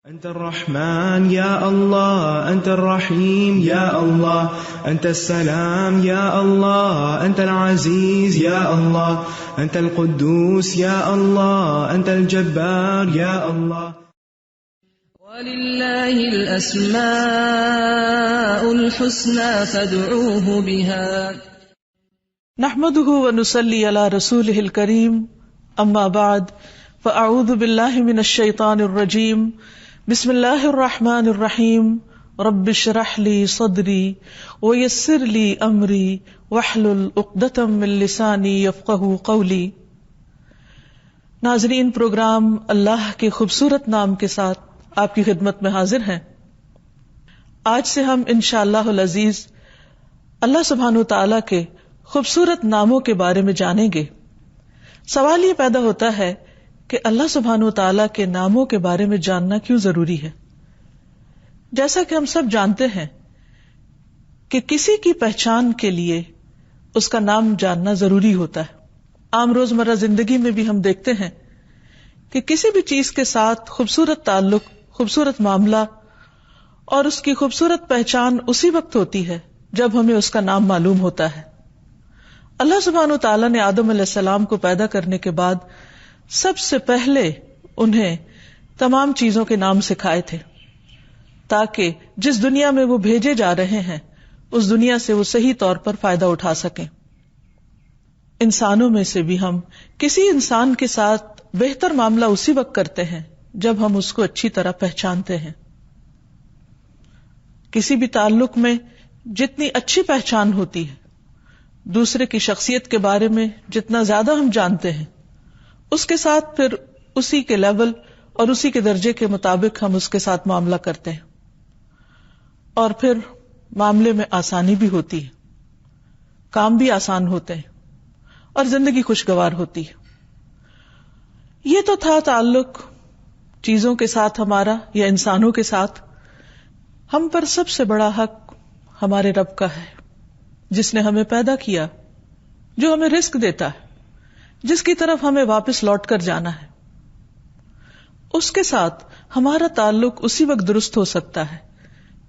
أنت الرحمن يا الله، أنت الرحيم يا الله، أنت السلام يا الله، أنت العزيز يا الله، أنت القدوس يا الله، أنت الجبار يا الله. ولله الأسماء الحسنى فادعوه بها. نحمده ونصلي على رسوله الكريم، أما بعد فأعوذ بالله من الشيطان الرجيم. بسم اللہ الرحمن الرحیم. رب اشرح لی صدری ویسر لی امری واحلل عقدۃ من لسانی یفقہوا قولی. ناظرین، پروگرام اللہ کے خوبصورت نام کے ساتھ آپ کی خدمت میں حاضر ہیں. آج سے ہم انشاءاللہ العزیز اللہ سبحانہ وتعالی کے خوبصورت ناموں کے بارے میں جانیں گے. سوال یہ پیدا ہوتا ہے کہ اللہ سبحانہ وتعالیٰ کے ناموں کے بارے میں جاننا کیوں ضروری ہے؟ جیسا کہ ہم سب جانتے ہیں کہ کسی کی پہچان کے لیے اس کا نام جاننا ضروری ہوتا ہے. عام روزمرہ زندگی میں بھی ہم دیکھتے ہیں کہ کسی بھی چیز کے ساتھ خوبصورت تعلق، خوبصورت معاملہ اور اس کی خوبصورت پہچان اسی وقت ہوتی ہے جب ہمیں اس کا نام معلوم ہوتا ہے. اللہ سبحانہ وتعالیٰ نے آدم علیہ السلام کو پیدا کرنے کے بعد سب سے پہلے انہیں تمام چیزوں کے نام سکھائے تھے تاکہ جس دنیا میں وہ بھیجے جا رہے ہیں اس دنیا سے وہ صحیح طور پر فائدہ اٹھا سکیں. انسانوں میں سے بھی ہم کسی انسان کے ساتھ بہتر معاملہ اسی وقت کرتے ہیں جب ہم اس کو اچھی طرح پہچانتے ہیں. کسی بھی تعلق میں جتنی اچھی پہچان ہوتی ہے، دوسرے کی شخصیت کے بارے میں جتنا زیادہ ہم جانتے ہیں، اس کے ساتھ پھر اسی کے لیول اور اسی کے درجے کے مطابق ہم اس کے ساتھ معاملہ کرتے ہیں، اور پھر معاملے میں آسانی بھی ہوتی ہے، کام بھی آسان ہوتے ہیں اور زندگی خوشگوار ہوتی ہے. یہ تو تھا تعلق چیزوں کے ساتھ ہمارا یا انسانوں کے ساتھ. ہم پر سب سے بڑا حق ہمارے رب کا ہے، جس نے ہمیں پیدا کیا، جو ہمیں رزق دیتا ہے، جس کی طرف ہمیں واپس لوٹ کر جانا ہے. اس کے ساتھ ہمارا تعلق اسی وقت درست ہو سکتا ہے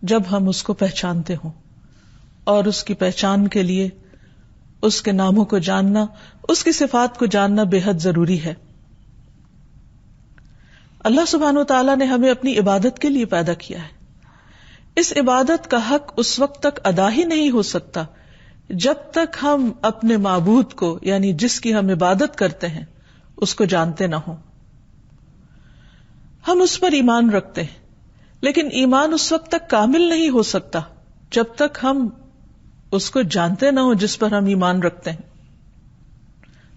جب ہم اس کو پہچانتے ہوں، اور اس کی پہچان کے لیے اس کے ناموں کو جاننا، اس کی صفات کو جاننا بے حد ضروری ہے. اللہ سبحانہ وتعالیٰ نے ہمیں اپنی عبادت کے لیے پیدا کیا ہے. اس عبادت کا حق اس وقت تک ادا ہی نہیں ہو سکتا جب تک ہم اپنے معبود کو، یعنی جس کی ہم عبادت کرتے ہیں، اس کو جانتے نہ ہوں. ہم اس پر ایمان رکھتے ہیں، لیکن ایمان اس وقت تک کامل نہیں ہو سکتا جب تک ہم اس کو جانتے نہ ہوں جس پر ہم ایمان رکھتے ہیں.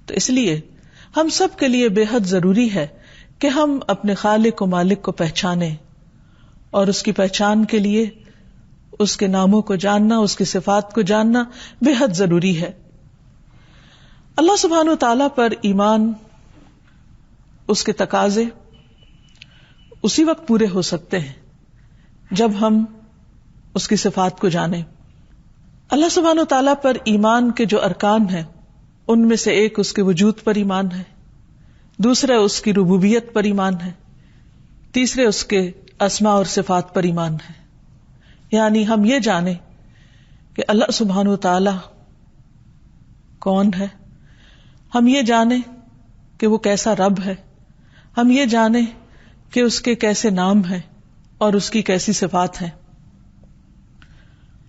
تو اس لیے ہم سب کے لیے بے حد ضروری ہے کہ ہم اپنے خالق و مالک کو پہچانیں، اور اس کی پہچان کے لیے اس کے ناموں کو جاننا، اس کی صفات کو جاننا بے حد ضروری ہے. اللہ سبحانہ وتعالیٰ پر ایمان، اس کے تقاضے اسی وقت پورے ہو سکتے ہیں جب ہم اس کی صفات کو جانیں. اللہ سبحانہ وتعالیٰ پر ایمان کے جو ارکان ہیں، ان میں سے ایک اس کے وجود پر ایمان ہے، دوسرا اس کی ربوبیت پر ایمان ہے، تیسرے اس کے اسماء اور صفات پر ایمان ہے. یعنی ہم یہ جانیں کہ اللہ سبحانہ وتعالی کون ہے، ہم یہ جانیں کہ وہ کیسا رب ہے، ہم یہ جانیں کہ اس کے کیسے نام ہیں اور اس کی کیسی صفات ہیں.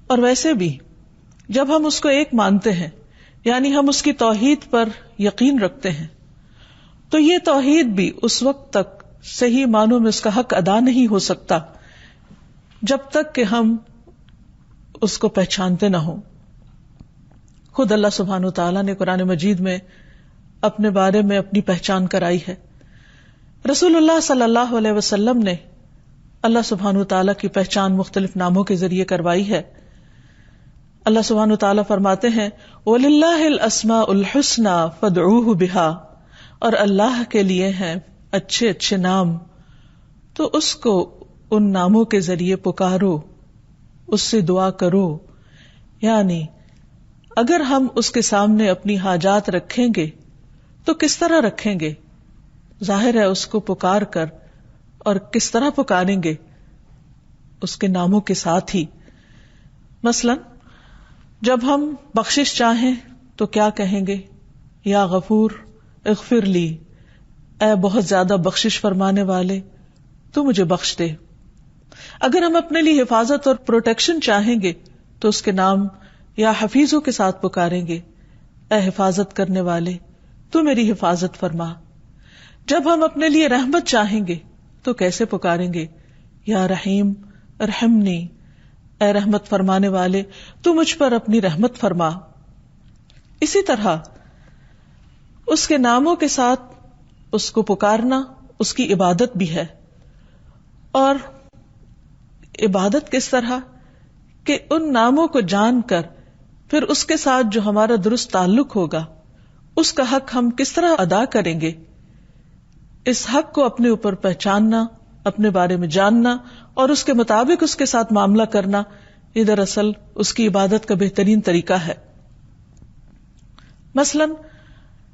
اور ویسے بھی جب ہم اس کو ایک مانتے ہیں، یعنی ہم اس کی توحید پر یقین رکھتے ہیں، تو یہ توحید بھی اس وقت تک صحیح معنوں میں اس کا حق ادا نہیں ہو سکتا جب تک کہ ہم اس کو پہچانتے نہ ہوں. خود اللہ سبحانہ وتعالیٰ نے قرآن مجید میں اپنے بارے میں اپنی پہچان کرائی ہے. رسول اللہ صلی اللہ علیہ وسلم نے اللہ سبحانہ وتعالیٰ کی پہچان مختلف ناموں کے ذریعے کروائی ہے. اللہ سبحانہ وتعالیٰ فرماتے ہیں وَلِلَّهِ الْأَسْمَاءُ الْحُسْنَى فَادْعُوهُ بِهَا، اور اللہ کے لیے ہیں اچھے اچھے نام، تو اس کو ان ناموں کے ذریعے پکارو، اس سے دعا کرو. یعنی اگر ہم اس کے سامنے اپنی حاجات رکھیں گے تو کس طرح رکھیں گے؟ ظاہر ہے اس کو پکار کر، اور کس طرح پکاریں گے؟ اس کے ناموں کے ساتھ ہی. مثلا جب ہم بخشش چاہیں تو کیا کہیں گے؟ یا غفور اغفر لی، اے بہت زیادہ بخشش فرمانے والے تو مجھے بخش دے. اگر ہم اپنے لیے حفاظت اور پروٹیکشن چاہیں گے تو اس کے نام یا حفیظوں کے ساتھ پکاریں گے، اے حفاظت کرنے والے تو میری حفاظت فرما. جب ہم اپنے لیے رحمت چاہیں گے تو کیسے پکاریں گے؟ یا رحیم ارحمنی، اے رحمت فرمانے والے تو مجھ پر اپنی رحمت فرما. اسی طرح اس کے ناموں کے ساتھ اس کو پکارنا اس کی عبادت بھی ہے. اور عبادت کس طرح کہ ان ناموں کو جان کر پھر اس کے ساتھ جو ہمارا درست تعلق ہوگا اس کا حق ہم کس طرح ادا کریں گے. اس حق کو اپنے اوپر پہچاننا، اپنے بارے میں جاننا اور اس کے مطابق اس کے ساتھ معاملہ کرنا، یہ دراصل اس کی عبادت کا بہترین طریقہ ہے. مثلا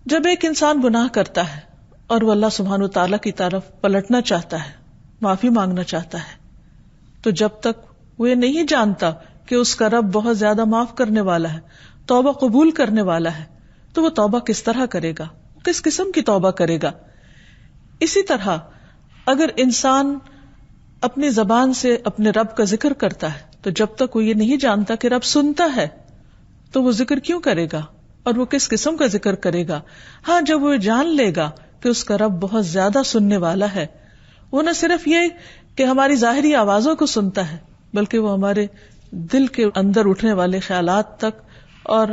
جب ایک انسان گناہ کرتا ہے اور وہ اللہ سبحانہ وتعالی کی طرف پلٹنا چاہتا ہے، معافی مانگنا چاہتا ہے، تو جب تک وہ یہ نہیں جانتا کہ اس کا رب بہت زیادہ معاف کرنے والا ہے، توبہ قبول کرنے والا ہے، تو وہ توبہ کس طرح کرے گا، کس قسم کی توبہ کرے گا. اسی طرح اگر انسان اپنی زبان سے اپنے رب کا ذکر کرتا ہے تو جب تک وہ یہ نہیں جانتا کہ رب سنتا ہے تو وہ ذکر کیوں کرے گا اور وہ کس قسم کا ذکر کرے گا. ہاں جب وہ جان لے گا کہ اس کا رب بہت زیادہ سننے والا ہے، وہ نہ صرف یہ کہ ہماری ظاہری آوازوں کو سنتا ہے بلکہ وہ ہمارے دل کے اندر اٹھنے والے خیالات تک اور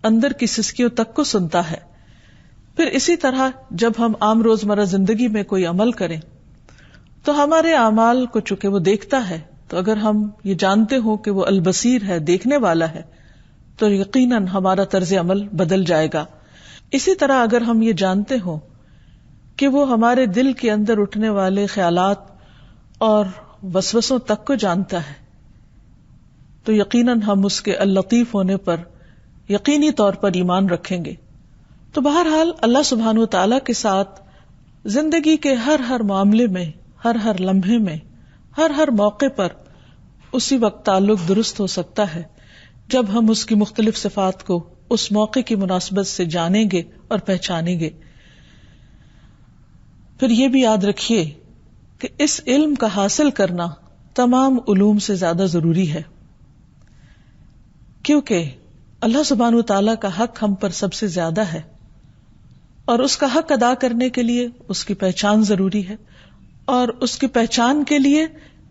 اندر کی سسکیوں تک کو سنتا ہے. پھر اسی طرح جب ہم عام روزمرہ زندگی میں کوئی عمل کریں تو ہمارے اعمال کو چونکہ وہ دیکھتا ہے، تو اگر ہم یہ جانتے ہوں کہ وہ البصیر ہے، دیکھنے والا ہے، تو یقیناً ہمارا طرز عمل بدل جائے گا. اسی طرح اگر ہم یہ جانتے ہوں کہ وہ ہمارے دل کے اندر اٹھنے والے خیالات اور وسوسوں تک کو جانتا ہے تو یقیناً ہم اس کے اللطیف ہونے پر یقینی طور پر ایمان رکھیں گے. تو بہرحال اللہ سبحانہ وتعالی کے ساتھ زندگی کے ہر معاملے میں، ہر لمحے میں، ہر موقع پر اسی وقت تعلق درست ہو سکتا ہے جب ہم اس کی مختلف صفات کو اس موقع کی مناسبت سے جانیں گے اور پہچانیں گے. پھر یہ بھی یاد رکھیے کہ اس علم کا حاصل کرنا تمام علوم سے زیادہ ضروری ہے، کیونکہ اللہ سبحانہ وتعالی کا حق ہم پر سب سے زیادہ ہے اور اس کا حق ادا کرنے کے لیے اس کی پہچان ضروری ہے اور اس کی پہچان کے لیے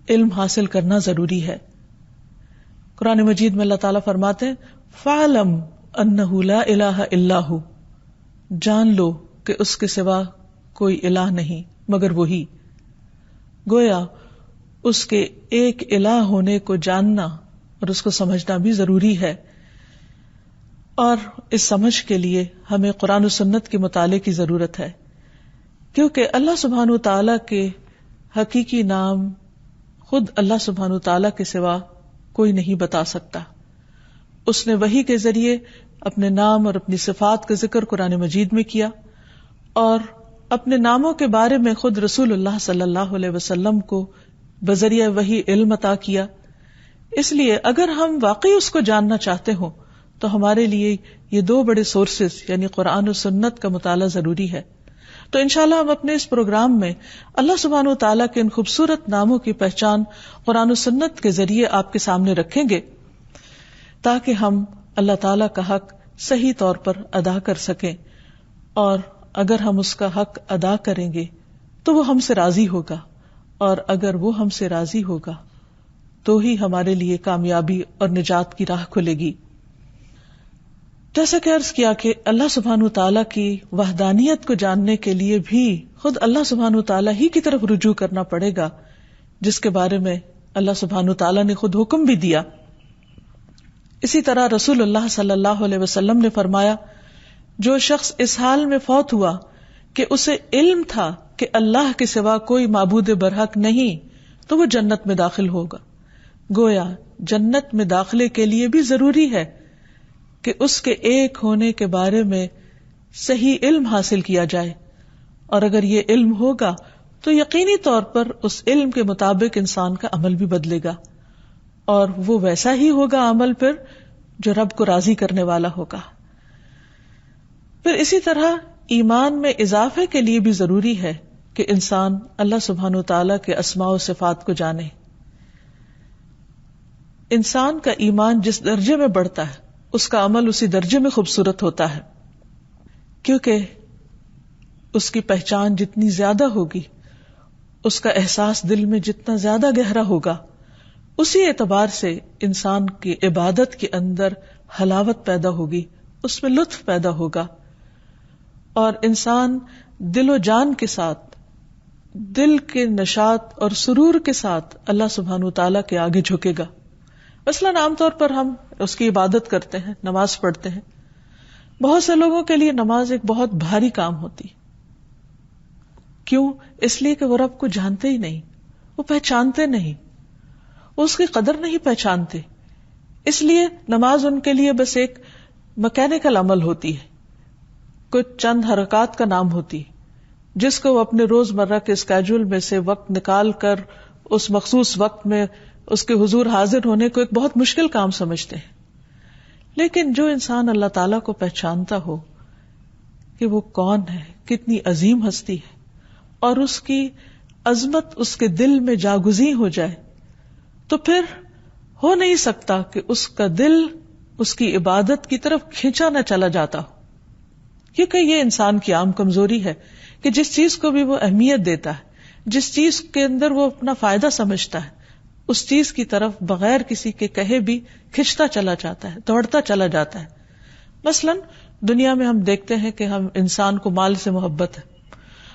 علم حاصل کرنا ضروری ہے. قرآن مجید میں اللہ تعالیٰ فرماتے ہیں فَعْلَمْ أَنَّهُ لَا إِلَهَ إِلَّا هُ، جان لو کہ اس کے سوا کوئی الہ نہیں مگر وہی. گویا اس کے ایک الہ ہونے کو جاننا اور اس کو سمجھنا بھی ضروری ہے، اور اس سمجھ کے لیے ہمیں قرآن و سنت کے مطالعے کی ضرورت ہے، کیونکہ اللہ سبحانہ وتعالی کے حقیقی نام خود اللہ سبحانہ وتعالی کے سوا کوئی نہیں بتا سکتا. اس نے وحی کے ذریعے اپنے نام اور اپنی صفات کا ذکر قرآن مجید میں کیا اور اپنے ناموں کے بارے میں خود رسول اللہ صلی اللہ علیہ وسلم کو بذریعہ وحی علم عطا کیا. اس لیے اگر ہم واقعی اس کو جاننا چاہتے ہوں تو ہمارے لیے یہ دو بڑے سورسز یعنی قرآن و سنت کا مطالعہ ضروری ہے. تو انشاءاللہ ہم اپنے اس پروگرام میں اللہ سبحانہ و تعالیٰ کے ان خوبصورت ناموں کی پہچان قرآن و سنت کے ذریعے آپ کے سامنے رکھیں گے تاکہ ہم اللہ تعالیٰ کا حق صحیح طور پر ادا کر سکیں، اور اگر ہم اس کا حق ادا کریں گے تو وہ ہم سے راضی ہوگا، اور اگر وہ ہم سے راضی ہوگا تو ہی ہمارے لیے کامیابی اور نجات کی راہ کھلے گی. جیسا کہ عرض کیا کہ اللہ سبحانہ وتعالیٰ کی وحدانیت کو جاننے کے لیے بھی خود اللہ سبحانہ وتعالیٰ ہی کی طرف رجوع کرنا پڑے گا، جس کے بارے میں اللہ سبحانہ وتعالیٰ نے خود حکم بھی دیا. اسی طرح رسول اللہ صلی اللہ علیہ وسلم نے فرمایا جو شخص اس حال میں فوت ہوا کہ اسے علم تھا کہ اللہ کے سوا کوئی معبود برحق نہیں تو وہ جنت میں داخل ہوگا. گویا جنت میں داخلے کے لیے بھی ضروری ہے کہ اس کے ایک ہونے کے بارے میں صحیح علم حاصل کیا جائے، اور اگر یہ علم ہوگا تو یقینی طور پر اس علم کے مطابق انسان کا عمل بھی بدلے گا، اور وہ ویسا ہی ہوگا عمل پھر جو رب کو راضی کرنے والا ہوگا. پھر اسی طرح ایمان میں اضافے کے لیے بھی ضروری ہے کہ انسان اللہ سبحانہ و تعالیٰ کے اسماء و صفات کو جانے. انسان کا ایمان جس درجے میں بڑھتا ہے اس کا عمل اسی درجے میں خوبصورت ہوتا ہے، کیونکہ اس کی پہچان جتنی زیادہ ہوگی، اس کا احساس دل میں جتنا زیادہ گہرا ہوگا، اسی اعتبار سے انسان کی عبادت کے اندر حلاوت پیدا ہوگی، اس میں لطف پیدا ہوگا، اور انسان دل و جان کے ساتھ، دل کے نشاط اور سرور کے ساتھ اللہ سبحانہ وتعالیٰ کے آگے جھکے گا. مثلاً عام طور پر ہم اس کی عبادت کرتے ہیں، نماز پڑھتے ہیں. بہت سے لوگوں کے لیے نماز ایک بہت بھاری کام ہوتی. کیوں؟ اس لیے کہ وہ رب کو جانتے ہی نہیں، وہ پہچانتے نہیں، وہ اس کی قدر نہیں پہچانتے. اس لیے نماز ان کے لیے بس ایک مکینیکل عمل ہوتی ہے، کچھ چند حرکات کا نام ہوتی، جس کو وہ اپنے روز مرہ کے اسکیجول میں سے وقت نکال کر اس مخصوص وقت میں اس کے حضور حاضر ہونے کو ایک بہت مشکل کام سمجھتے ہیں. لیکن جو انسان اللہ تعالیٰ کو پہچانتا ہو کہ وہ کون ہے، کتنی عظیم ہستی ہے، اور اس کی عظمت اس کے دل میں جاگزیں ہو جائے، تو پھر ہو نہیں سکتا کہ اس کا دل اس کی عبادت کی طرف کھینچا نہ چلا جاتا ہو. کیونکہ یہ انسان کی عام کمزوری ہے کہ جس چیز کو بھی وہ اہمیت دیتا ہے، جس چیز کے اندر وہ اپنا فائدہ سمجھتا ہے، اس چیز کی طرف بغیر کسی کے کہے بھی کھنچتا چلا جاتا ہے، دوڑتا چلا جاتا ہے. مثلاً دنیا میں ہم دیکھتے ہیں کہ ہم انسان کو مال سے محبت ہے،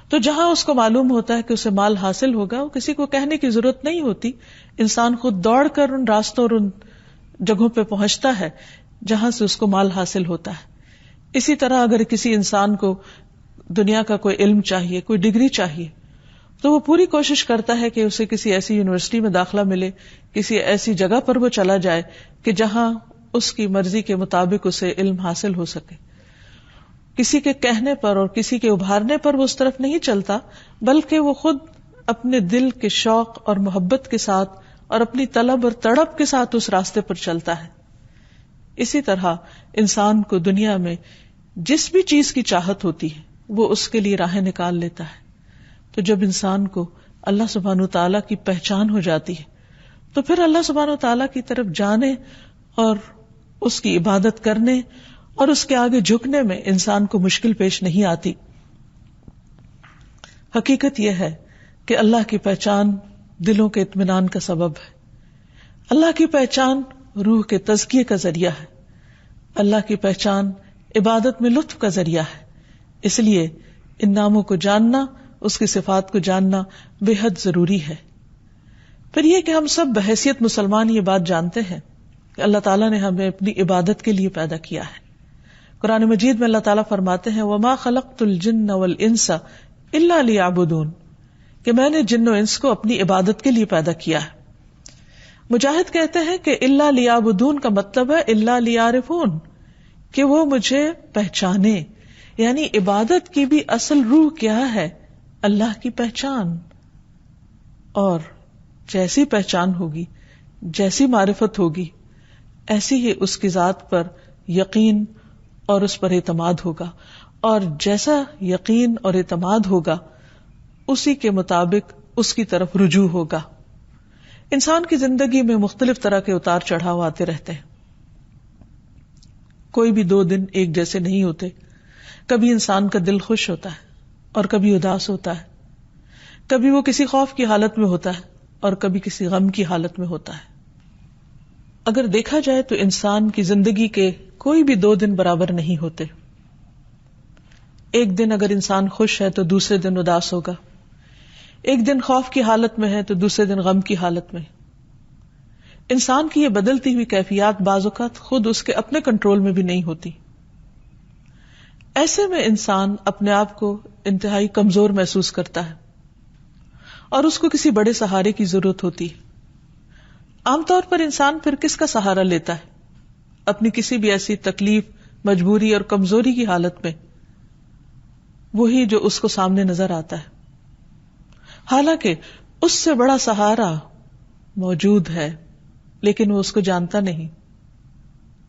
تو جہاں اس کو معلوم ہوتا ہے کہ اسے مال حاصل ہوگا، وہ کسی کو کہنے کی ضرورت نہیں ہوتی، انسان خود دوڑ کر ان راستوں اور ان جگہوں پہ پہنچتا ہے جہاں سے اس کو مال حاصل ہوتا ہے. اسی طرح اگر کسی انسان کو دنیا کا کوئی علم چاہیے، کوئی ڈگری چاہیے، تو وہ پوری کوشش کرتا ہے کہ اسے کسی ایسی یونیورسٹی میں داخلہ ملے، کسی ایسی جگہ پر وہ چلا جائے کہ جہاں اس کی مرضی کے مطابق اسے علم حاصل ہو سکے. کسی کے کہنے پر اور کسی کے ابھارنے پر وہ اس طرف نہیں چلتا، بلکہ وہ خود اپنے دل کے شوق اور محبت کے ساتھ اور اپنی طلب اور تڑپ کے ساتھ اس راستے پر چلتا ہے. اسی طرح انسان کو دنیا میں جس بھی چیز کی چاہت ہوتی ہے وہ اس کے لیے راہیں نکال لیتا ہے. تو جب انسان کو اللہ سبحانہ وتعالیٰ کی پہچان ہو جاتی ہے تو پھر اللہ سبحانہ وتعالیٰ کی طرف جانے اور اس کی عبادت کرنے اور اس کے آگے جھکنے میں انسان کو مشکل پیش نہیں آتی. حقیقت یہ ہے کہ اللہ کی پہچان دلوں کے اطمینان کا سبب ہے. اللہ کی پہچان روح کے تزکیے کا ذریعہ ہے. اللہ کی پہچان عبادت میں لطف کا ذریعہ ہے. اس لیے ان ناموں کو جاننا، اس کی صفات کو جاننا بے حد ضروری ہے. پھر یہ کہ ہم سب بحیثیت مسلمان یہ بات جانتے ہیں کہ اللہ تعالیٰ نے ہمیں اپنی عبادت کے لیے پیدا کیا ہے. قرآن مجید میں اللہ تعالیٰ فرماتے ہیں وَمَا خَلَقْتُ الْجِنَّ وَالْإِنسَ إِلَّا لِيَعْبُدُونَ، کہ میں نے جن و انس کو اپنی عبادت کے لیے پیدا کیا ہے. مجاہد کہتے ہیں کہ الا لیعبدون کا مطلب ہے الا لیعرفون، کہ وہ مجھے پہچانے. یعنی عبادت کی بھی اصل روح کیا ہے؟ اللہ کی پہچان. اور جیسی پہچان ہوگی، جیسی معرفت ہوگی، ایسی ہی اس کی ذات پر یقین اور اس پر اعتماد ہوگا، اور جیسا یقین اور اعتماد ہوگا اسی کے مطابق اس کی طرف رجوع ہوگا. انسان کی زندگی میں مختلف طرح کے اتار چڑھاؤ آتے رہتے ہیں. کوئی بھی 2 دن ایک جیسے نہیں ہوتے. کبھی انسان کا دل خوش ہوتا ہے اور کبھی اداس ہوتا ہے، کبھی وہ کسی خوف کی حالت میں ہوتا ہے اور کبھی کسی غم کی حالت میں ہوتا ہے. اگر دیکھا جائے تو انسان کی زندگی کے کوئی بھی 2 دن برابر نہیں ہوتے. ایک دن اگر انسان خوش ہے تو دوسرے دن اداس ہوگا، ایک دن خوف کی حالت میں ہے تو دوسرے دن غم کی حالت میں. انسان کی یہ بدلتی ہوئی کیفیات بعض اوقات خود اس کے اپنے کنٹرول میں بھی نہیں ہوتی. ایسے میں انسان اپنے آپ کو انتہائی کمزور محسوس کرتا ہے اور اس کو کسی بڑے سہارے کی ضرورت ہوتی. عام طور پر انسان پھر کس کا سہارا لیتا ہے؟ اپنی کسی بھی ایسی تکلیف، مجبوری اور کمزوری کی حالت میں وہی جو اس کو سامنے نظر آتا ہے. حالانکہ اس سے بڑا سہارا موجود ہے، لیکن وہ اس کو جانتا نہیں،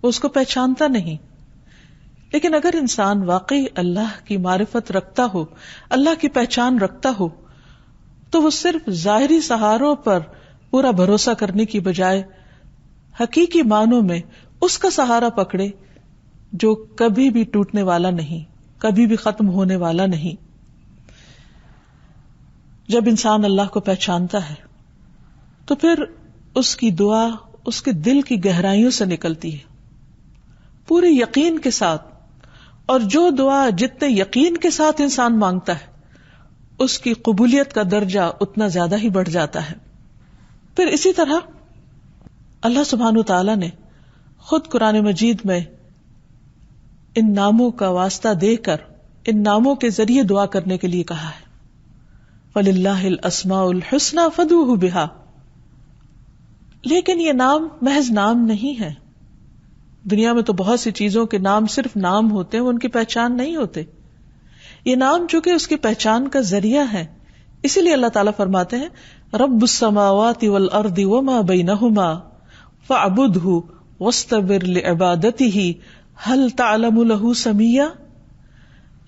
وہ اس کو پہچانتا نہیں. لیکن اگر انسان واقعی اللہ کی معرفت رکھتا ہو، اللہ کی پہچان رکھتا ہو، تو وہ صرف ظاہری سہاروں پر پورا بھروسہ کرنے کی بجائے حقیقی معنوں میں اس کا سہارا پکڑے جو کبھی بھی ٹوٹنے والا نہیں، کبھی بھی ختم ہونے والا نہیں. جب انسان اللہ کو پہچانتا ہے تو پھر اس کی دعا اس کے دل کی گہرائیوں سے نکلتی ہے، پورے یقین کے ساتھ. اور جو دعا جتنے یقین کے ساتھ انسان مانگتا ہے اس کی قبولیت کا درجہ اتنا زیادہ ہی بڑھ جاتا ہے. پھر اسی طرح اللہ سبحانہ وتعالی نے خود قرآن مجید میں ان ناموں کا واسطہ دے کر ان ناموں کے ذریعے دعا کرنے کے لیے کہا ہے، وَلِلَّهِ الْأَسْمَاءُ الْحُسْنَى فَادْعُوهُ بِهَا. لیکن یہ نام محض نام نہیں ہے. دنیا میں تو بہت سی چیزوں کے نام صرف نام ہوتے ہیں، وہ ان کی پہچان نہیں ہوتے. یہ نام چونکہ اس کی پہچان کا ذریعہ ہے، اسی لیے اللہ تعالیٰ فرماتے ہیں رب السماوات والارض وما بینہما فاعبدہ واستبر لعبادتہ هل تعلم له سمیہ.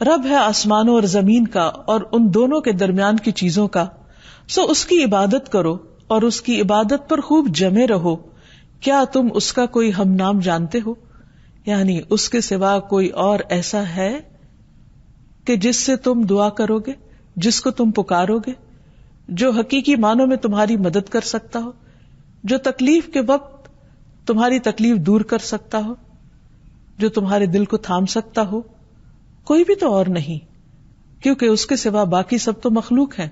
رب ہے آسمانوں اور زمین کا اور ان دونوں کے درمیان کی چیزوں کا، سو اس کی عبادت کرو اور اس کی عبادت پر خوب جمے رہو. کیا تم اس کا کوئی ہم نام جانتے ہو؟ یعنی اس کے سوا کوئی اور ایسا ہے کہ جس سے تم دعا کرو گے، جس کو تم پکارو گے، جو حقیقی معنوں میں تمہاری مدد کر سکتا ہو، جو تکلیف کے وقت تمہاری تکلیف دور کر سکتا ہو، جو تمہارے دل کو تھام سکتا ہو؟ کوئی بھی تو اور نہیں، کیونکہ اس کے سوا باقی سب تو مخلوق ہیں،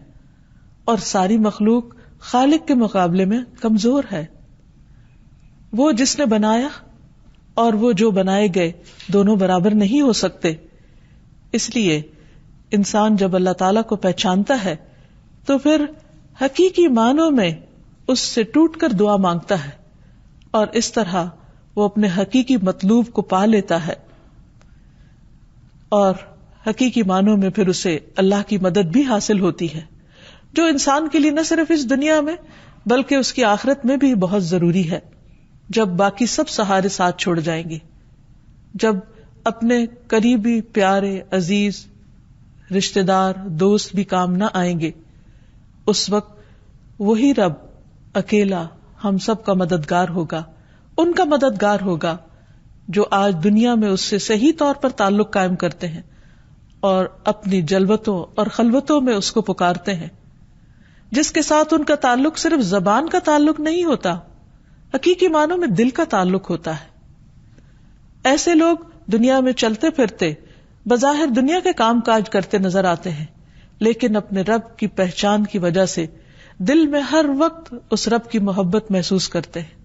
اور ساری مخلوق خالق کے مقابلے میں کمزور ہے. وہ جس نے بنایا اور وہ جو بنائے گئے دونوں برابر نہیں ہو سکتے. اس لیے انسان جب اللہ تعالیٰ کو پہچانتا ہے تو پھر حقیقی معنوں میں اس سے ٹوٹ کر دعا مانگتا ہے، اور اس طرح وہ اپنے حقیقی مطلوب کو پا لیتا ہے، اور حقیقی معنوں میں پھر اسے اللہ کی مدد بھی حاصل ہوتی ہے، جو انسان کے لیے نہ صرف اس دنیا میں بلکہ اس کی آخرت میں بھی بہت ضروری ہے. جب باقی سب سہارے ساتھ چھوڑ جائیں گے، جب اپنے قریبی پیارے عزیز رشتہ دار دوست بھی کام نہ آئیں گے، اس وقت وہی رب اکیلا ہم سب کا مددگار ہوگا، ان کا مددگار ہوگا جو آج دنیا میں اس سے صحیح طور پر تعلق قائم کرتے ہیں اور اپنی جلوتوں اور خلوتوں میں اس کو پکارتے ہیں، جس کے ساتھ ان کا تعلق صرف زبان کا تعلق نہیں ہوتا، حقیقی معنوں میں دل کا تعلق ہوتا ہے. ایسے لوگ دنیا میں چلتے پھرتے بظاہر دنیا کے کام کاج کرتے نظر آتے ہیں، لیکن اپنے رب کی پہچان کی وجہ سے دل میں ہر وقت اس رب کی محبت محسوس کرتے ہیں.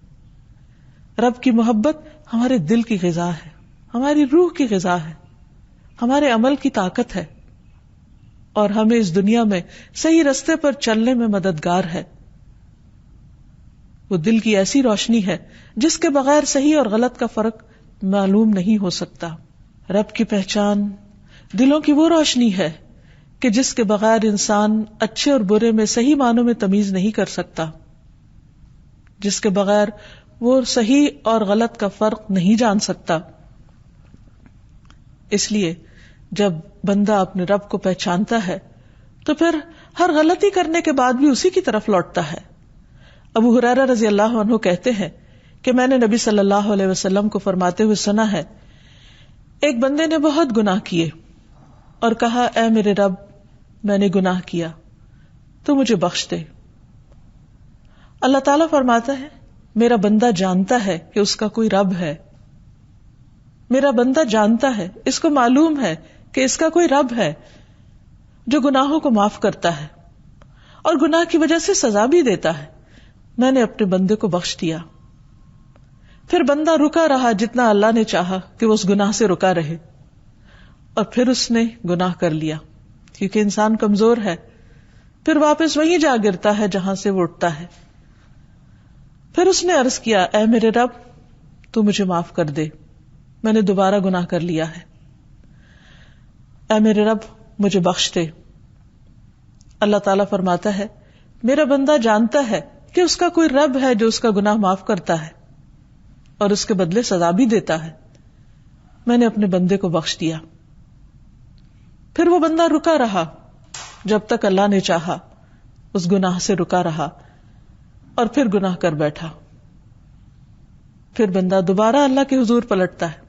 رب کی محبت ہمارے دل کی غذا ہے، ہماری روح کی غذا ہے، ہمارے عمل کی طاقت ہے، اور ہمیں اس دنیا میں صحیح رستے پر چلنے میں مددگار ہے. وہ دل کی ایسی روشنی ہے جس کے بغیر صحیح اور غلط کا فرق معلوم نہیں ہو سکتا. رب کی پہچان دلوں کی وہ روشنی ہے کہ جس کے بغیر انسان اچھے اور برے میں صحیح معنوں میں تمیز نہیں کر سکتا، جس کے بغیر وہ صحیح اور غلط کا فرق نہیں جان سکتا. اس لیے جب بندہ اپنے رب کو پہچانتا ہے تو پھر ہر غلطی کرنے کے بعد بھی اسی کی طرف لوٹتا ہے. ابو ہریرہ رضی اللہ عنہ کہتے ہیں کہ میں نے نبی صلی اللہ علیہ وسلم کو فرماتے ہوئے سنا ہے، ایک بندے نے بہت گناہ کیے اور کہا اے میرے رب میں نے گناہ کیا تو مجھے بخش دے. اللہ تعالیٰ فرماتا ہے میرا بندہ جانتا ہے کہ اس کا کوئی رب ہے، میرا بندہ جانتا ہے، اس کو معلوم ہے کہ اس کا کوئی رب ہے جو گناہوں کو معاف کرتا ہے اور گناہ کی وجہ سے سزا بھی دیتا ہے. میں نے اپنے بندے کو بخش دیا. پھر بندہ رکا رہا جتنا اللہ نے چاہا کہ وہ اس گناہ سے رکا رہے، اور پھر اس نے گناہ کر لیا، کیونکہ انسان کمزور ہے، پھر واپس وہیں جا گرتا ہے جہاں سے وہ اٹھتا ہے. پھر اس نے عرض کیا اے میرے رب تو مجھے معاف کر دے، میں نے دوبارہ گناہ کر لیا ہے، اے میرے رب مجھے بخش دے. اللہ تعالیٰ فرماتا ہے میرا بندہ جانتا ہے کہ اس کا کوئی رب ہے جو اس کا گناہ معاف کرتا ہے اور اس کے بدلے سزا بھی دیتا ہے. میں نے اپنے بندے کو بخش دیا. پھر وہ بندہ رکا رہا جب تک اللہ نے چاہا، اس گناہ سے رکا رہا اور پھر گناہ کر بیٹھا. پھر بندہ دوبارہ اللہ کے حضور پلٹتا ہے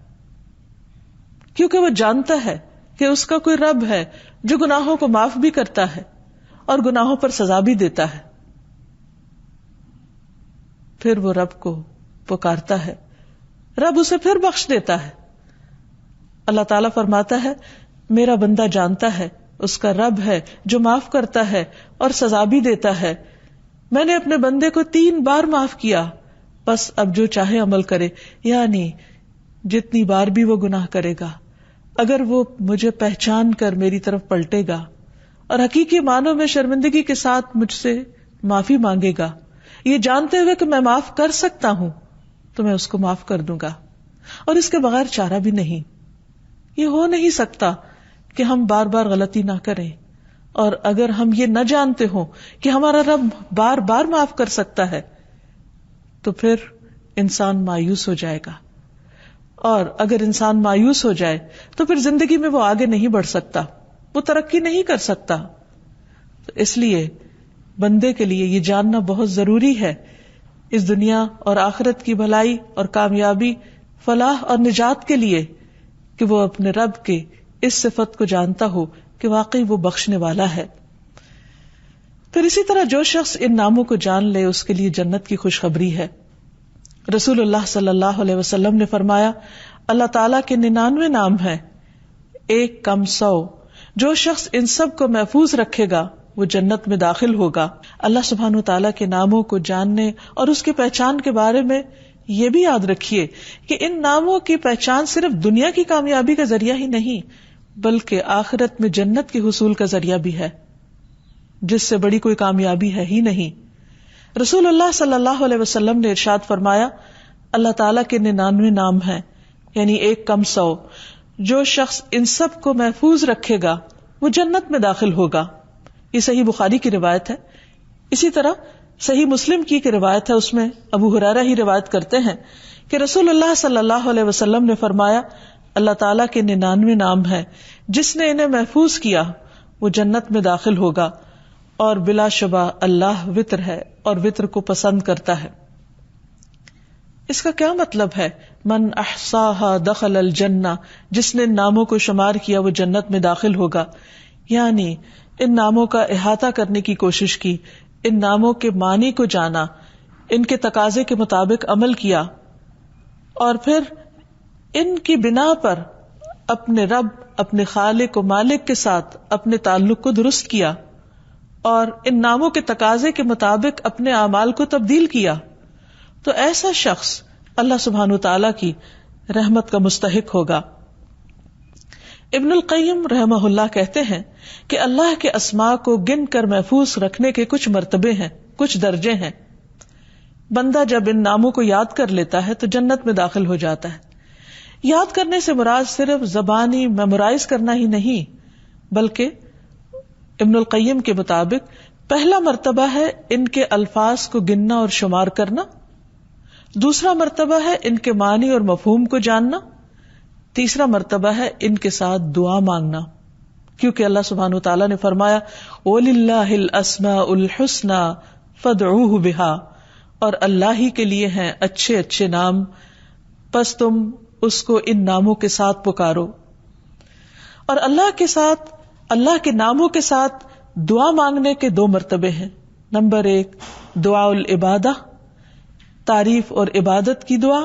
کیونکہ وہ جانتا ہے کہ اس کا کوئی رب ہے جو گناہوں کو معاف بھی کرتا ہے اور گناہوں پر سزا بھی دیتا ہے. پھر وہ رب کو پکارتا ہے، رب اسے پھر بخش دیتا ہے. اللہ تعالیٰ فرماتا ہے میرا بندہ جانتا ہے اس کا رب ہے جو معاف کرتا ہے اور سزا بھی دیتا ہے. میں نے اپنے بندے کو 3 بار معاف کیا، بس اب جو چاہے عمل کرے. یعنی جتنی بار بھی وہ گناہ کرے گا، اگر وہ مجھے پہچان کر میری طرف پلٹے گا اور حقیقی معنوں میں شرمندگی کے ساتھ مجھ سے معافی مانگے گا، یہ جانتے ہوئے کہ میں معاف کر سکتا ہوں، تو میں اس کو معاف کر دوں گا اور اس کے بغیر چارہ بھی نہیں. یہ ہو نہیں سکتا کہ ہم بار بار غلطی نہ کریں، اور اگر ہم یہ نہ جانتے ہوں کہ ہمارا رب بار بار معاف کر سکتا ہے تو پھر انسان مایوس ہو جائے گا. اور اگر انسان مایوس ہو جائے تو پھر زندگی میں وہ آگے نہیں بڑھ سکتا، وہ ترقی نہیں کر سکتا. تو اس لیے بندے کے لیے یہ جاننا بہت ضروری ہے، اس دنیا اور آخرت کی بھلائی اور کامیابی، فلاح اور نجات کے لیے، کہ وہ اپنے رب کے اس صفت کو جانتا ہو کہ واقعی وہ بخشنے والا ہے. پھر اسی طرح جو شخص ان ناموں کو جان لے اس کے لیے جنت کی خوشخبری ہے. رسول اللہ صلی اللہ علیہ وسلم نے فرمایا اللہ تعالیٰ کے 99 نام ہیں، 1 کم 100. جو شخص ان سب کو محفوظ رکھے گا وہ جنت میں داخل ہوگا. اللہ سبحانہ وتعالیٰ کے ناموں کو جاننے اور اس کی پہچان کے بارے میں یہ بھی یاد رکھیے کہ ان ناموں کی پہچان صرف دنیا کی کامیابی کا ذریعہ ہی نہیں بلکہ آخرت میں جنت کے حصول کا ذریعہ بھی ہے، جس سے بڑی کوئی کامیابی ہے ہی نہیں. رسول اللہ صلی اللہ علیہ وسلم نے ارشاد فرمایا اللہ تعالیٰ کے 99 نام ہیں، یعنی 1 کم 100. جو شخص ان سب کو محفوظ رکھے گا وہ جنت میں داخل ہوگا. یہ صحیح بخاری کی روایت ہے. اسی طرح صحیح مسلم کی روایت ہے، اس میں ابو ہریرہ ہی روایت کرتے ہیں کہ رسول اللہ صلی اللہ علیہ وسلم نے فرمایا اللہ تعالیٰ کے 99 نام ہیں، جس نے انہیں محفوظ کیا وہ جنت میں داخل ہوگا، اور بلا شبہ اللہ وتر ہے اور وتر کو پسند کرتا ہے. اس کا کیا مطلب ہے؟ من احصاها دخل الجنہ، جس نے ان ناموں کو شمار کیا وہ جنت میں داخل ہوگا. یعنی ان ناموں کا احاطہ کرنے کی کوشش کی، ان ناموں کے معنی کو جانا، ان کے تقاضے کے مطابق عمل کیا، اور پھر ان کی بنا پر اپنے رب، اپنے خالق و مالک کے ساتھ اپنے تعلق کو درست کیا، اور ان ناموں کے تقاضے کے مطابق اپنے اعمال کو تبدیل کیا، تو ایسا شخص اللہ سبحانہ وتعالیٰ کی رحمت کا مستحق ہوگا. ابن القیم رحمہ اللہ کہتے ہیں کہ اللہ کے اسماء کو گن کر محفوظ رکھنے کے کچھ مرتبے ہیں، کچھ درجے ہیں. بندہ جب ان ناموں کو یاد کر لیتا ہے تو جنت میں داخل ہو جاتا ہے. یاد کرنے سے مراد صرف زبانی میمورائز کرنا ہی نہیں، بلکہ ابن القیم کے مطابق پہلا مرتبہ ہے ان کے الفاظ کو گننا اور شمار کرنا، دوسرا مرتبہ ہے ان کے معنی اور مفہوم کو جاننا، تیسرا مرتبہ ہے ان کے ساتھ دعا مانگنا، کیونکہ اللہ سبحانہ وتعالیٰ نے فرمایا وَلِلَّهِ الْأَسْمَاءُ الْحُسْنَى فَادْعُوهُ بِهَا، اور اللہ ہی کے لیے ہیں اچھے اچھے نام، پس تم اس کو ان ناموں کے ساتھ پکارو. اور اللہ کے ناموں کے ساتھ دعا مانگنے کے 2 مرتبے ہیں. نمبر 1 دعاء العبادہ، تعریف اور عبادت کی دعا،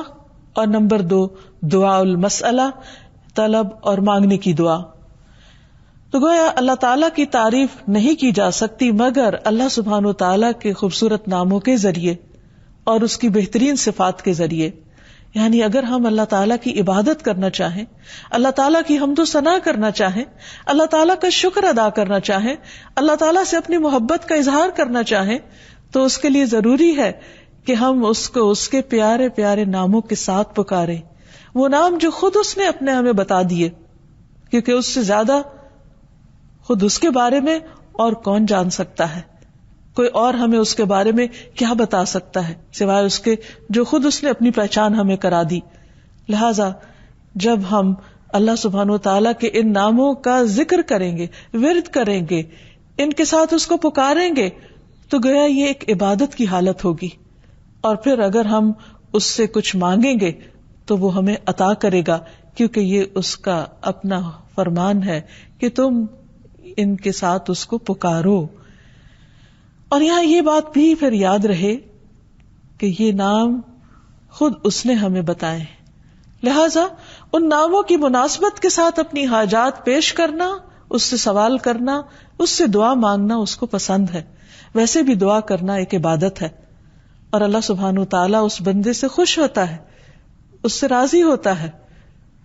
اور نمبر 2 دعاء المسئلہ، طلب اور مانگنے کی دعا. تو گویا اللہ تعالیٰ کی تعریف نہیں کی جا سکتی مگر اللہ سبحانہ و تعالیٰ کے خوبصورت ناموں کے ذریعے اور اس کی بہترین صفات کے ذریعے. یعنی اگر ہم اللہ تعالیٰ کی عبادت کرنا چاہیں، اللہ تعالیٰ کی حمد و ثنا کرنا چاہیں، اللہ تعالیٰ کا شکر ادا کرنا چاہیں، اللہ تعالیٰ سے اپنی محبت کا اظہار کرنا چاہیں، تو اس کے لیے ضروری ہے کہ ہم اس کو اس کے پیارے پیارے ناموں کے ساتھ پکاریں، وہ نام جو خود اس نے اپنے ہمیں بتا دیے، کیونکہ اس سے زیادہ خود اس کے بارے میں اور کون جان سکتا ہے؟ کوئی اور ہمیں اس کے بارے میں کیا بتا سکتا ہے سوائے اس کے جو خود اس نے اپنی پہچان ہمیں کرا دی. لہذا جب ہم اللہ سبحانہ وتعالیٰ کے ان ناموں کا ذکر کریں گے، ورد کریں گے، ان کے ساتھ اس کو پکاریں گے، تو گویا یہ ایک عبادت کی حالت ہوگی. اور پھر اگر ہم اس سے کچھ مانگیں گے تو وہ ہمیں عطا کرے گا، کیونکہ یہ اس کا اپنا فرمان ہے کہ تم ان کے ساتھ اس کو پکارو. اور یہاں یہ بات بھی پھر یاد رہے کہ یہ نام خود اس نے ہمیں بتائے، لہذا ان ناموں کی مناسبت کے ساتھ اپنی حاجات پیش کرنا، اس سے سوال کرنا، اس سے دعا مانگنا اس کو پسند ہے. ویسے بھی دعا کرنا ایک عبادت ہے، اور اللہ سبحانہ وتعالیٰ اس بندے سے خوش ہوتا ہے، اس سے راضی ہوتا ہے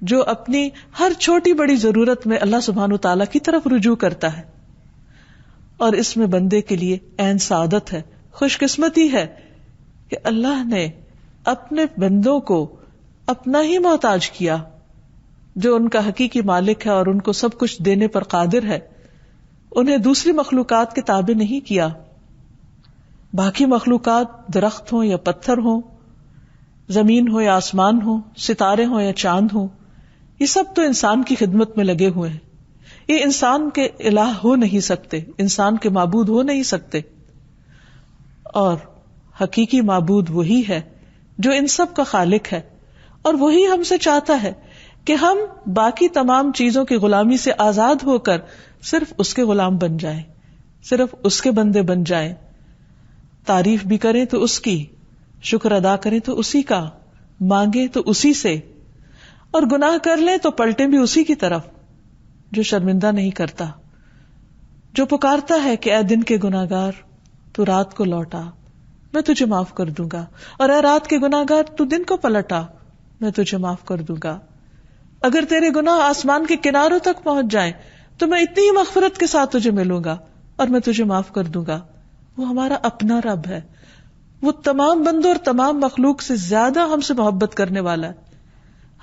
جو اپنی ہر چھوٹی بڑی ضرورت میں اللہ سبحانہ وتعالیٰ کی طرف رجوع کرتا ہے. اور اس میں بندے کے لیے عین سعادت ہے، خوش قسمتی ہے کہ اللہ نے اپنے بندوں کو اپنا ہی محتاج کیا، جو ان کا حقیقی مالک ہے اور ان کو سب کچھ دینے پر قادر ہے. انہیں دوسری مخلوقات کے تابع نہیں کیا. باقی مخلوقات درخت ہوں یا پتھر ہوں، زمین ہو یا آسمان ہو، ستارے ہوں یا چاند ہوں، یہ سب تو انسان کی خدمت میں لگے ہوئے ہیں. یہ انسان کے الہ ہو نہیں سکتے، انسان کے معبود ہو نہیں سکتے. اور حقیقی معبود وہی ہے جو ان سب کا خالق ہے، اور وہی ہم سے چاہتا ہے کہ ہم باقی تمام چیزوں کی غلامی سے آزاد ہو کر صرف اس کے غلام بن جائیں، صرف اس کے بندے بن جائیں. تعریف بھی کریں تو اس کی، شکر ادا کریں تو اسی کا، مانگیں تو اسی سے، اور گناہ کر لیں تو پلٹیں بھی اسی کی طرف جو شرمندہ نہیں کرتا، جو پکارتا ہے کہ اے دن کے گناہگار تو رات کو لوٹا، میں تجھے معاف کر دوں گا، اور اے رات کے گناہگار تو دن کو پلٹا، میں تجھے معاف کر دوں گا. اگر تیرے گناہ آسمان کے کناروں تک پہنچ جائیں تو میں اتنی ہی مغفرت کے ساتھ تجھے ملوں گا اور میں تجھے معاف کر دوں گا. وہ ہمارا اپنا رب ہے، وہ تمام بندوں اور تمام مخلوق سے زیادہ ہم سے محبت کرنے والا ہے.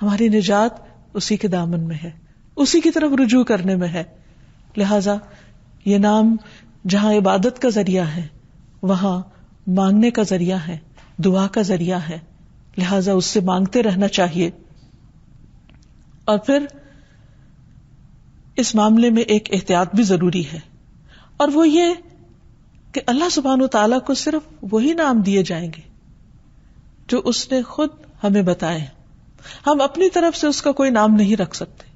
ہماری نجات اسی کے دامن میں ہے، اسی کی طرف رجوع کرنے میں ہے. لہذا یہ نام جہاں عبادت کا ذریعہ ہے وہاں مانگنے کا ذریعہ ہے، دعا کا ذریعہ ہے. لہذا اس سے مانگتے رہنا چاہیے. اور پھر اس معاملے میں ایک احتیاط بھی ضروری ہے، اور وہ یہ کہ اللہ سبحانہ وتعالیٰ کو صرف وہی نام دیے جائیں گے جو اس نے خود ہمیں بتائے. ہم اپنی طرف سے اس کا کوئی نام نہیں رکھ سکتے،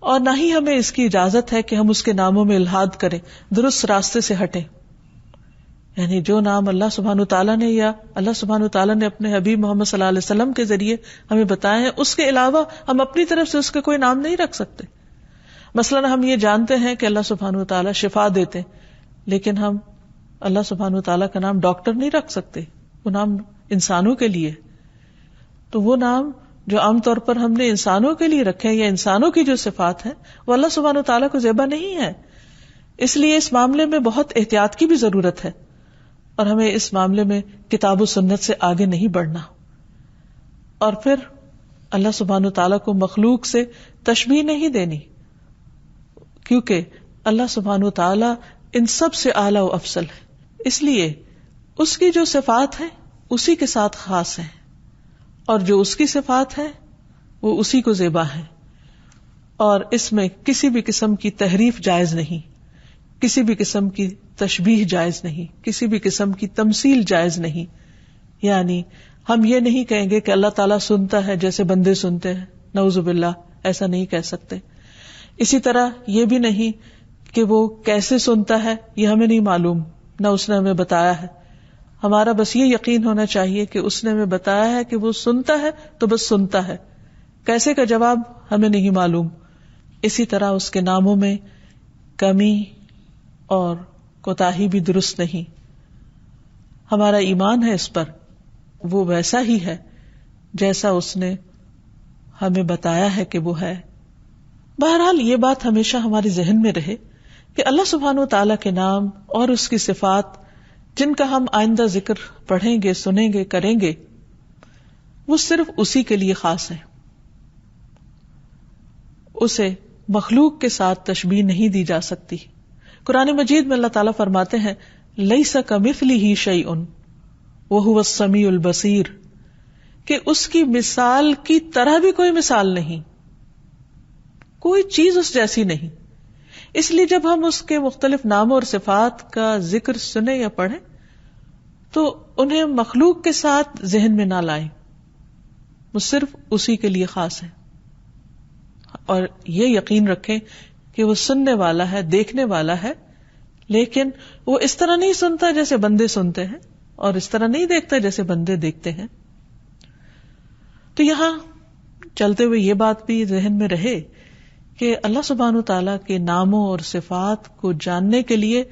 اور نہ ہی ہمیں اس کی اجازت ہے کہ ہم اس کے ناموں میں الحاد کریں، درست راستے سے ہٹیں. یعنی جو نام اللہ سبحانہ وتعالیٰ نے یا اللہ سبحانہ وتعالیٰ نے اپنے حبیب محمد صلی اللہ علیہ وسلم کے ذریعے ہمیں بتائے ہیں، اس کے علاوہ ہم اپنی طرف سے اس کا کوئی نام نہیں رکھ سکتے. مثلا ہم یہ جانتے ہیں کہ اللہ سبحانہ وتعالیٰ شفا دیتے، لیکن ہم اللہ سبحانہ وتعالیٰ کا نام ڈاکٹر نہیں رکھ سکتے، وہ نام انسانوں کے لیے. تو وہ نام جو عام طور پر ہم نے انسانوں کے لیے رکھے یا انسانوں کی جو صفات ہیں وہ اللہ سبحانہ وتعالیٰ کو زیبا نہیں ہے. اس لیے اس معاملے میں بہت احتیاط کی بھی ضرورت ہے، اور ہمیں اس معاملے میں کتاب و سنت سے آگے نہیں بڑھنا. اور پھر اللہ سبحانہ وتعالیٰ کو مخلوق سے تشبیہ نہیں دینی، کیونکہ اللہ سبحانہ وتعالیٰ ان سب سے اعلیٰ و افضل ہے. اس لیے اس کی جو صفات ہیں اسی کے ساتھ خاص ہیں، اور جو اس کی صفات ہیں وہ اسی کو زیبا ہے. اور اس میں کسی بھی قسم کی تحریف جائز نہیں، کسی بھی قسم کی تشبیہ جائز نہیں، کسی بھی قسم کی تمثیل جائز نہیں. یعنی ہم یہ نہیں کہیں گے کہ اللہ تعالیٰ سنتا ہے جیسے بندے سنتے ہیں، نعوذ باللہ، ایسا نہیں کہہ سکتے. اسی طرح یہ بھی نہیں کہ وہ کیسے سنتا ہے یہ ہمیں نہیں معلوم، نہ اس نے ہمیں بتایا ہے. ہمارا بس یہ یقین ہونا چاہیے کہ اس نے ہمیں بتایا ہے کہ وہ سنتا ہے تو بس سنتا ہے، کیسے کا جواب ہمیں نہیں معلوم. اسی طرح اس کے ناموں میں کمی اور کوتاہی بھی درست نہیں. ہمارا ایمان ہے اس پر، وہ ویسا ہی ہے جیسا اس نے ہمیں بتایا ہے کہ وہ ہے. بہرحال یہ بات ہمیشہ ہمارے ذہن میں رہے کہ اللہ سبحانہ وتعالیٰ کے نام اور اس کی صفات جن کا ہم آئندہ ذکر پڑھیں گے، سنیں گے، کریں گے، وہ صرف اسی کے لیے خاص ہے. اسے مخلوق کے ساتھ تشبیہ نہیں دی جا سکتی. قرآن مجید میں اللہ تعالیٰ فرماتے ہیں لیس کمثلہ شیء وہو السمیع البصیر، کہ اس کی مثال کی طرح بھی کوئی مثال نہیں، کوئی چیز اس جیسی نہیں. اس لیے جب ہم اس کے مختلف ناموں اور صفات کا ذکر سنیں یا پڑھیں تو انہیں مخلوق کے ساتھ ذہن میں نہ لائیں، وہ صرف اسی کے لیے خاص ہے. اور یہ یقین رکھیں کہ وہ سننے والا ہے، دیکھنے والا ہے، لیکن وہ اس طرح نہیں سنتا جیسے بندے سنتے ہیں، اور اس طرح نہیں دیکھتا جیسے بندے دیکھتے ہیں. تو یہاں چلتے ہوئے یہ بات بھی ذہن میں رہے کہ اللہ سبحانہ وتعالیٰ کے ناموں اور صفات کو جاننے کے لیے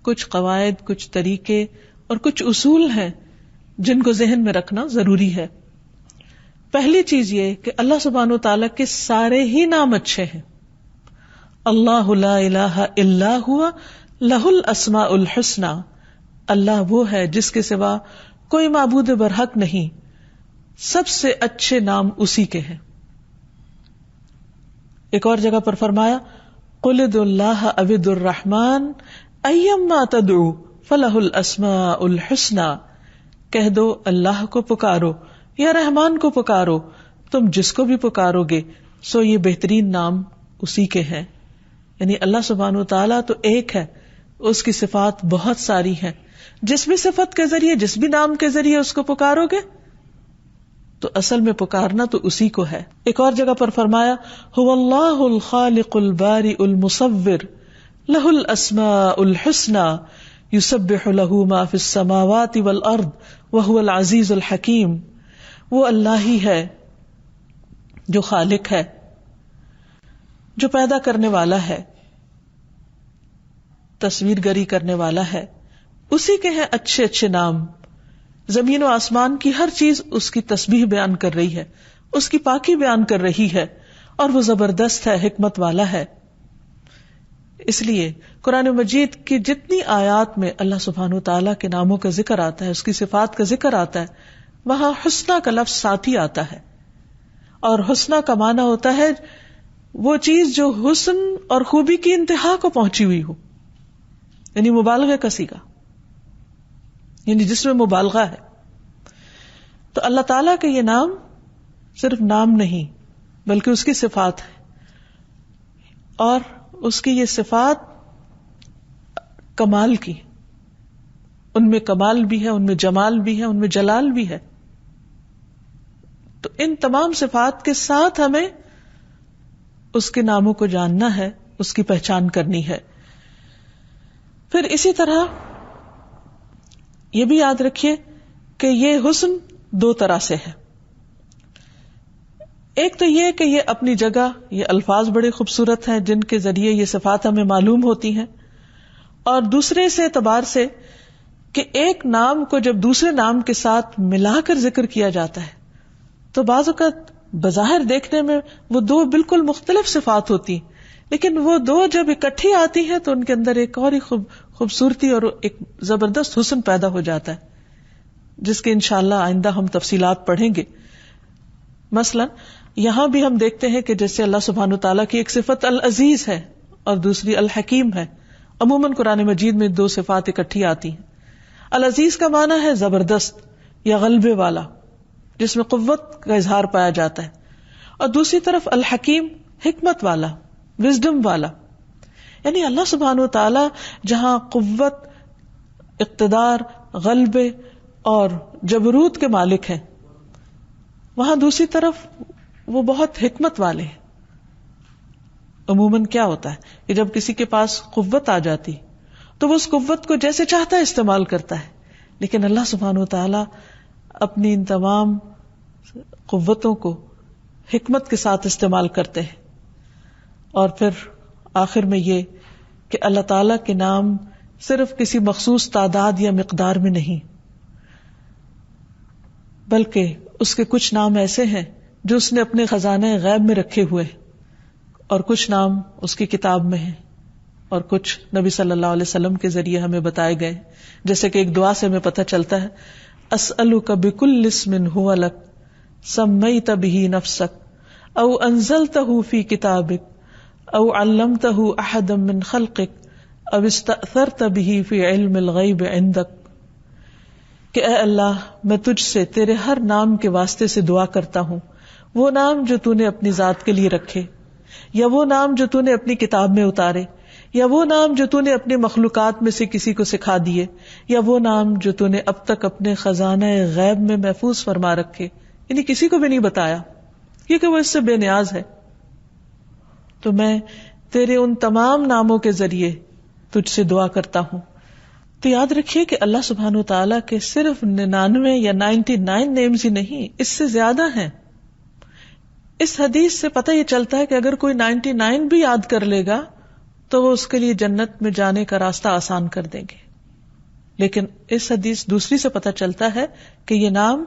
کچھ قواعد، کچھ طریقے اور کچھ اصول ہیں جن کو ذہن میں رکھنا ضروری ہے. پہلی چیز یہ کہ اللہ سبحانہ وتعالیٰ کے سارے ہی نام اچھے ہیں. اللہ لا الہ الا ہوا لہ الاسماء الحسنی، اللہ وہ ہے جس کے سوا کوئی معبود برحق نہیں، سب سے اچھے نام اسی کے ہیں. ایک اور جگہ پر فرمایا قل ادعوا اللہ او ادعوا الرحمن ایما تدعوا فلہ الاسماء الحسنی، کہہ دو اللہ کو پکارو یا رحمان کو پکارو، تم جس کو بھی پکارو گے سو یہ بہترین نام اسی کے ہیں. یعنی اللہ سبحانہ وتعالیٰ تو ایک ہے، اس کی صفات بہت ساری ہیں، جس بھی صفت کے ذریعے، جس بھی نام کے ذریعے اس کو پکارو گے تو اصل میں پکارنا تو اسی کو ہے. ایک اور جگہ پر فرمایا هو اللہ الخالق البارئ المصور لہ الاسماء الحسنی یسبح لہ ما فی السماوات والارض وہو العزیز الحکیم. وہ اللہ ہی ہے جو خالق ہے، جو پیدا کرنے والا ہے، تصویر گری کرنے والا ہے، اسی کے ہیں اچھے اچھے نام. زمین و آسمان کی ہر چیز اس کی تسبیح بیان کر رہی ہے، اس کی پاکی بیان کر رہی ہے، اور وہ زبردست ہے، حکمت والا ہے. اس لیے قرآن مجید کی جتنی آیات میں اللہ سبحانہ وتعالیٰ کے ناموں کا ذکر آتا ہے، اس کی صفات کا ذکر آتا ہے، وہاں حسنہ کا لفظ ساتھ ہی آتا ہے. اور حسنہ کا معنی ہوتا ہے وہ چیز جو حسن اور خوبی کی انتہا کو پہنچی ہوئی ہو، یعنی مبالغے کا صیغہ، یعنی جس میں مبالغہ ہے. تو اللہ تعالیٰ کے یہ نام صرف نام نہیں بلکہ اس کی صفات ہے، اور اس کی یہ صفات کمال کی، ان میں کمال بھی ہے، ان میں جمال بھی ہے، ان میں جلال بھی ہے. تو ان تمام صفات کے ساتھ ہمیں اس کے ناموں کو جاننا ہے، اس کی پہچان کرنی ہے. پھر اسی طرح یہ بھی یاد رکھیے کہ یہ حسن دو طرح سے ہے. ایک تو یہ کہ یہ اپنی جگہ، یہ الفاظ بڑے خوبصورت ہیں جن کے ذریعے یہ صفات ہمیں معلوم ہوتی ہیں، اور دوسرے سے اعتبار سے کہ ایک نام کو جب دوسرے نام کے ساتھ ملا کر ذکر کیا جاتا ہے تو بعض اوقات بظاہر دیکھنے میں وہ دو بالکل مختلف صفات ہوتی ہیں، لیکن وہ دو جب اکٹھی آتی ہیں تو ان کے اندر ایک اور ہی خوبصورتی اور ایک زبردست حسن پیدا ہو جاتا ہے، جس کے انشاءاللہ آئندہ ہم تفصیلات پڑھیں گے. مثلا یہاں بھی ہم دیکھتے ہیں کہ جیسے اللہ سبحانہ وتعالیٰ کی ایک صفت العزیز ہے اور دوسری الحکیم ہے. عموماً قرآن مجید میں دو صفات اکٹھی آتی ہیں. العزیز کا معنی ہے زبردست یا غلبے والا، جس میں قوت کا اظہار پایا جاتا ہے، اور دوسری طرف الحکیم حکمت والا، وزڈم والا. یعنی اللہ سبحانہ وتعالی جہاں قوت، اقتدار، غلبے اور جبروت کے مالک ہیں، وہاں دوسری طرف وہ بہت حکمت والے ہیں. عموماً کیا ہوتا ہے کہ جب کسی کے پاس قوت آ جاتی تو وہ اس قوت کو جیسے چاہتا ہے استعمال کرتا ہے، لیکن اللہ سبحانہ وتعالی اپنی ان تمام قوتوں کو حکمت کے ساتھ استعمال کرتے ہیں. اور پھر آخر میں یہ کہ اللہ تعالی کے نام صرف کسی مخصوص تعداد یا مقدار میں نہیں، بلکہ اس کے کچھ نام ایسے ہیں جو اس نے اپنے خزانہ غیب میں رکھے ہوئے، اور کچھ نام اس کی کتاب میں ہیں، اور کچھ نبی صلی اللہ علیہ وسلم کے ذریعے ہمیں بتائے گئے. جیسے کہ ایک دعا سے ہمیں پتہ چلتا ہے، اسألک بکل اسم ھو لک سمیت بہ نفسک او انزلتہ فی کتابک او علمتہ احدا من خلقک اب استأثرت به فی علم الغیب عندک، کہ اے اللہ میں تجھ سے تیرے ہر نام کے واسطے سے دعا کرتا ہوں، وہ نام جو تو نے اپنی ذات کے لیے رکھے، یا وہ نام جو تو نے اپنی کتاب میں اتارے، یا وہ نام جو تو نے اپنے مخلوقات میں سے کسی کو سکھا دیے، یا وہ نام جو تو نے اب تک اپنے خزانہ غیب میں محفوظ فرما رکھے، یعنی کسی کو بھی نہیں بتایا کیونکہ وہ اس سے بے نیاز ہے. تو میں تیرے ان تمام ناموں کے ذریعے تجھ سے دعا کرتا ہوں. تو یاد رکھیے کہ اللہ سبحانہ وتعالیٰ کے صرف 99 یا 99 نیمز ہی نہیں، اس سے زیادہ ہیں. اس حدیث سے پتہ یہ چلتا ہے کہ اگر کوئی 99 بھی یاد کر لے گا تو وہ اس کے لیے جنت میں جانے کا راستہ آسان کر دیں گے. لیکن اس حدیث دوسری سے پتہ چلتا ہے کہ یہ نام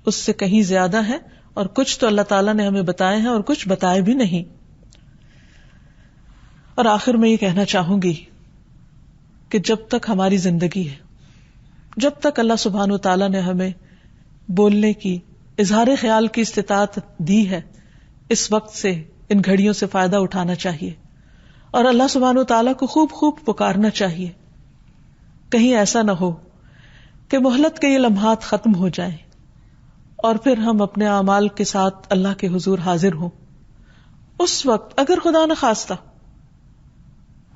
اس سے کہیں زیادہ ہیں، اور کچھ تو اللہ تعالیٰ نے ہمیں بتائے ہیں اور کچھ بتائے بھی نہیں. اور آخر میں یہ کہنا چاہوں گی کہ جب تک ہماری زندگی ہے، جب تک اللہ سبحانہ وتعالیٰ نے ہمیں بولنے کی، اظہار خیال کی استطاعت دی ہے، اس وقت سے ان گھڑیوں سے فائدہ اٹھانا چاہیے اور اللہ سبحانہ وتعالیٰ کو خوب خوب پکارنا چاہیے. کہیں ایسا نہ ہو کہ مہلت کے یہ لمحات ختم ہو جائیں اور پھر ہم اپنے اعمال کے ساتھ اللہ کے حضور حاضر ہوں. اس وقت اگر خدا نخواستہ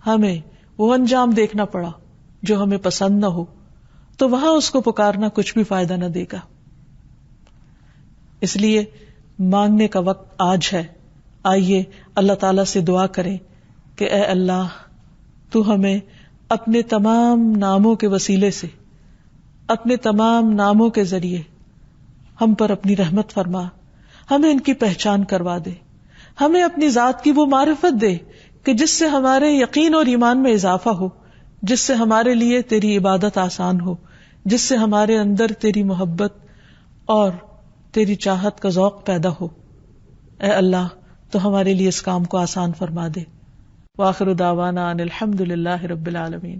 ہمیں وہ انجام دیکھنا پڑا جو ہمیں پسند نہ ہو، تو وہاں اس کو پکارنا کچھ بھی فائدہ نہ دے گا. اس لیے مانگنے کا وقت آج ہے. آئیے اللہ تعالیٰ سے دعا کریں کہ اے اللہ تو ہمیں اپنے تمام ناموں کے وسیلے سے، اپنے تمام ناموں کے ذریعے ہم پر اپنی رحمت فرما، ہمیں ان کی پہچان کروا دے، ہمیں اپنی ذات کی وہ معرفت دے کہ جس سے ہمارے یقین اور ایمان میں اضافہ ہو، جس سے ہمارے لیے تیری عبادت آسان ہو، جس سے ہمارے اندر تیری محبت اور تیری چاہت کا ذوق پیدا ہو. اے اللہ تو ہمارے لیے اس کام کو آسان فرما دے. وآخر دعوانا ان الحمد للہ رب العالمین.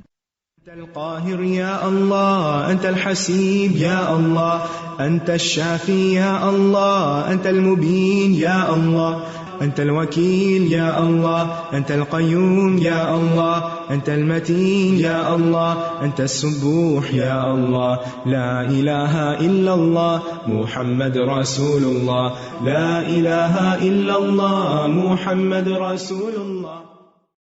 أنت القاهر يا الله، أنت الحسيب يا الله، أنت الشافي يا الله، أنت المبين يا الله، أنت الوكيل يا الله، أنت القيوم يا الله، أنت المتين يا الله، أنت السبوح يا الله. لا إله إلا الله محمد رسول الله، لا إله إلا الله محمد رسول الله.